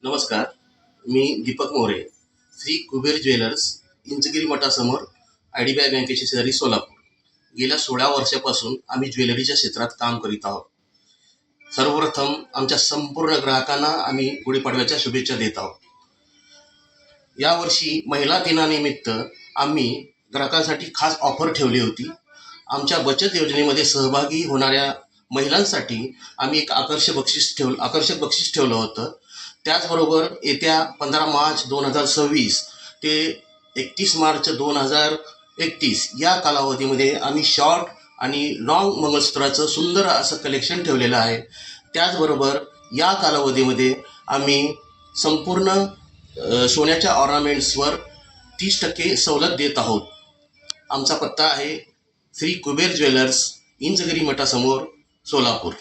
नमस्कार, मी Deepak More, Shri Kuber jewellers, Inchgiri मठासमोर IDBI बँकेच्या शेजारी सोलापूर. गेल्या 16 वर्षापासून आम्ही ज्वेलरीच्या क्षेत्रात काम करीत आहोत. सर्वप्रथम आमच्या संपूर्ण ग्राहकांना आम्ही गुढीपाडव्याच्या शुभेच्छा देत आहोत. यावर्षी महिला दिनानिमित्त आम्ही ग्राहकांसाठी खास ऑफर ठेवली होती. आमच्या बचत योजनेमध्ये सहभागी होणाऱ्या महिलांसाठी आम्ही एक आकर्षक बक्षीस ठेवलं होतं. त्याचबरोबर येत्या 15 मार्च 2026 ते 31 मार्च 2031 या कालावधीमध्ये आम्ही शॉर्ट आणि लॉंग मंगळसूत्राचं सुंदर असं कलेक्शन ठेवलेलं आहे. त्याचबरोबर या कालावधीमध्ये आम्ही संपूर्ण सोन्याच्या ऑर्नामेंट्सवर 30% सवलत देत आहोत. आमचा पत्ता आहे श्री कुबेर ज्वेलर्स, इंचगिरी मठासमोर, सोलापूर.